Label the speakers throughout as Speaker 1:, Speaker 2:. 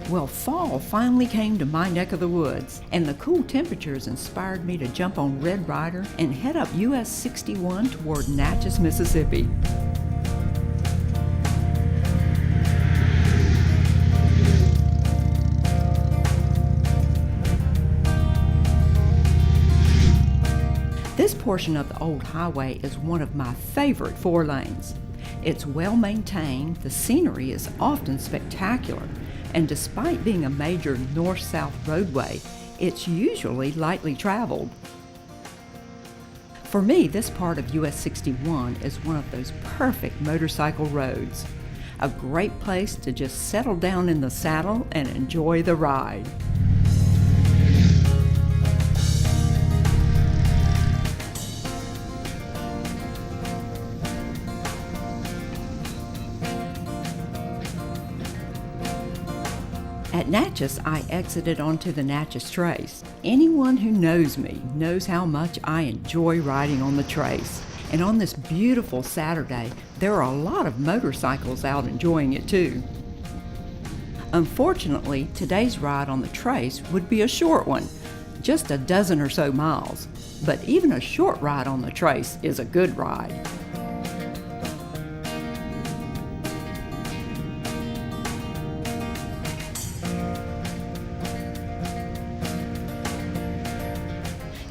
Speaker 1: Well, fall finally came to my neck of the woods, and the cool temperatures inspired me to jump on Red Ryder and head up US 61 toward Natchez, Mississippi. This portion of the old highway is one of my favorite 4 lanes. It's well maintained, the scenery is often spectacular, and despite being a major north-south roadway, it's usually lightly traveled. For me, this part of US 61 is one of those perfect motorcycle roads. A great place to just settle down in the saddle and enjoy the ride. At Natchez, I exited onto the Natchez Trace. Anyone who knows me knows how much I enjoy riding on the Trace. And on this beautiful Saturday, there are a lot of motorcycles out enjoying it too. Unfortunately, today's ride on the Trace would be a short one, just a dozen or so miles. But even a short ride on the Trace is a good ride.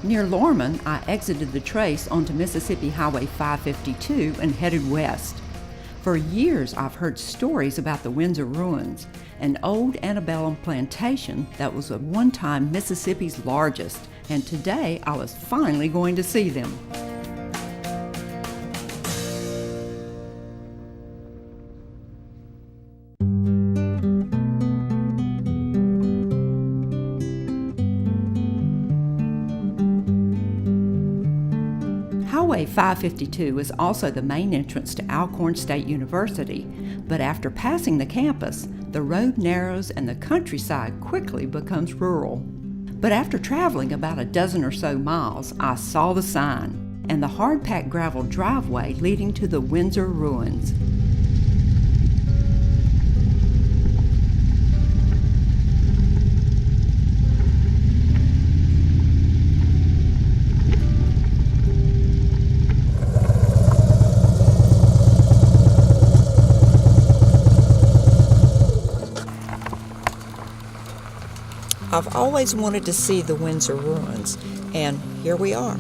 Speaker 1: Near Lorman, I exited the Trace onto Mississippi Highway 552 and headed west. For years, I've heard stories about the Windsor Ruins, an old antebellum plantation that was at one time Mississippi's largest, and today I was finally going to see them. Highway 552 is also the main entrance to Alcorn State University, but after passing the campus, the road narrows and the countryside quickly becomes rural. But after traveling about a dozen or so miles, I saw the sign and the hard-packed gravel driveway leading to the Windsor Ruins.
Speaker 2: I've always wanted to see the Windsor Ruins, and here we are.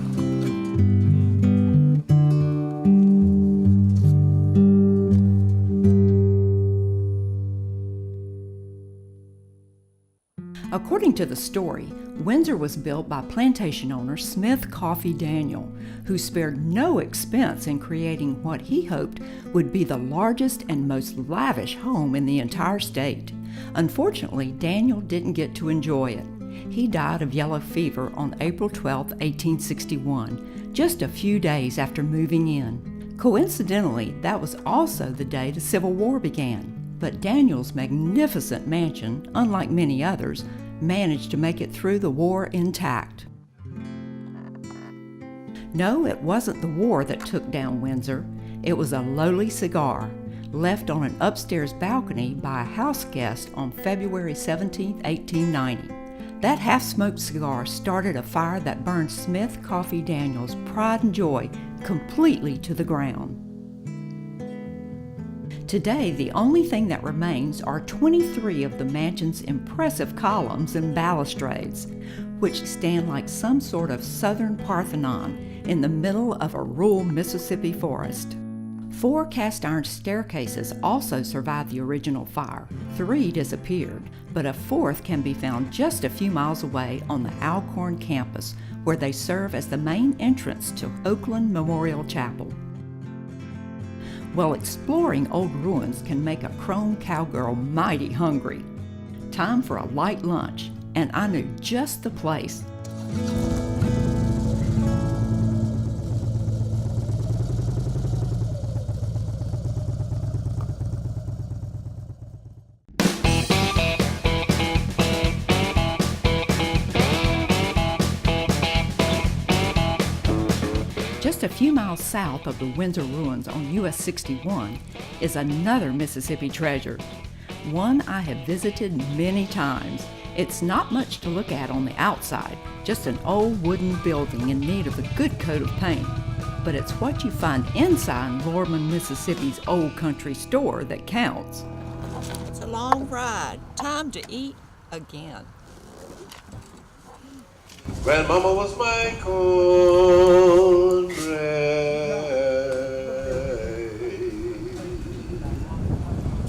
Speaker 1: According to the story, Windsor was built by plantation owner Smith Coffee Daniel, who spared no expense in creating what he hoped would be the largest and most lavish home in the entire state. Unfortunately, Daniel didn't get to enjoy it. He died of yellow fever on April 12, 1861, just a few days after moving in. Coincidentally, that was also the day the Civil War began. But Daniel's magnificent mansion, unlike many others, managed to make it through the war intact. No, it wasn't the war that took down Windsor. It was a lowly cigar, left on an upstairs balcony by a house guest on February 17, 1890. That half-smoked cigar started a fire that burned Smith Coffee Daniel's pride and joy completely to the ground. Today, the only thing that remains are 23 of the mansion's impressive columns and balustrades, which stand like some sort of southern Parthenon in the middle of a rural Mississippi forest. 4 cast-iron staircases also survived the original fire. 3 disappeared, but a 4th can be found just a few miles away on the Alcorn campus, where they serve as the main entrance to Oakland Memorial Chapel. Well, exploring old ruins can make a crone cowgirl mighty hungry. Time for a light lunch, and I knew just the place. Just a few miles south of the Windsor Ruins on US 61 is another Mississippi treasure. one I have visited many times. It's not much to look at on the outside, just an old wooden building in need of a good coat of paint. But it's what you find inside Lorman, Mississippi's Old Country Store that counts.
Speaker 2: It's a long ride. Time to eat again.
Speaker 3: Grandmama was my cornbread.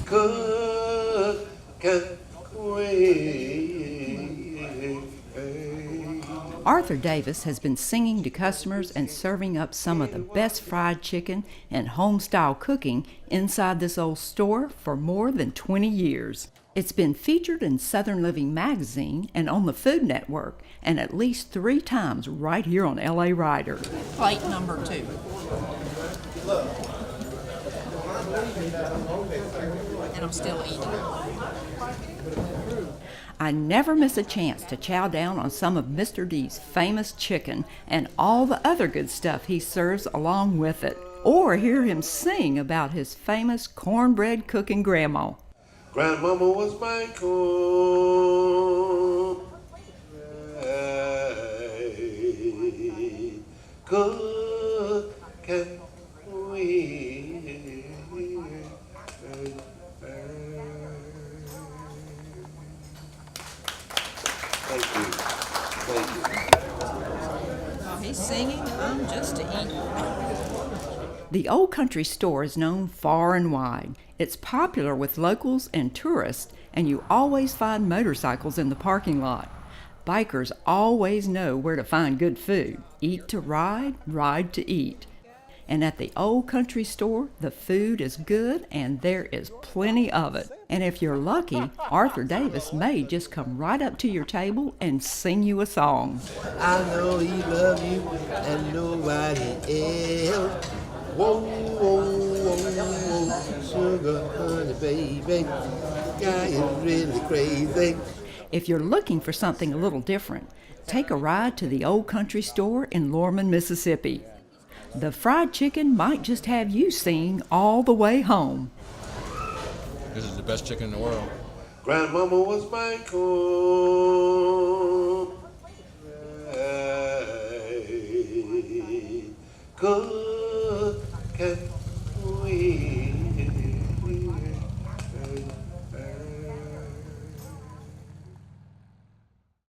Speaker 3: Cook and wait.
Speaker 1: Arthur Davis has been singing to customers and serving up some of the best fried chicken and home-style cooking inside this old store for more than 20 years. It's been featured in Southern Living magazine and on the Food Network, and at least 3 times right here on LA Rider.
Speaker 2: Plate number 2. And I'm still eating.
Speaker 1: I never miss a chance to chow down on some of Mr. D's famous chicken and all the other good stuff he serves along with it, or hear him sing about his famous cornbread cooking grandma.
Speaker 3: Grandmama was my cornbread. Cook and wait. Thank you. Thank you.
Speaker 2: While he's singing, I'm just eating.
Speaker 1: The Old Country Store is known far and wide. It's popular with locals and tourists, and you always find motorcycles in the parking lot. Bikers always know where to find good food. Eat to ride, ride to eat. And at the Old Country Store, the food is good and there is plenty of it. And if you're lucky, Arthur Davis may just come right up to your table and sing you a song.
Speaker 4: I know he loves you and nobody else. Whoa, whoa, whoa, whoa, sugar, honey, baby, guy is really crazy.
Speaker 1: If you're looking for something a little different, take a ride to the Old Country Store in Lorman, Mississippi. The fried chicken might just have you singing all the way home.
Speaker 5: This is the best chicken in the world.
Speaker 3: Grandmama was my cornbread. Cook and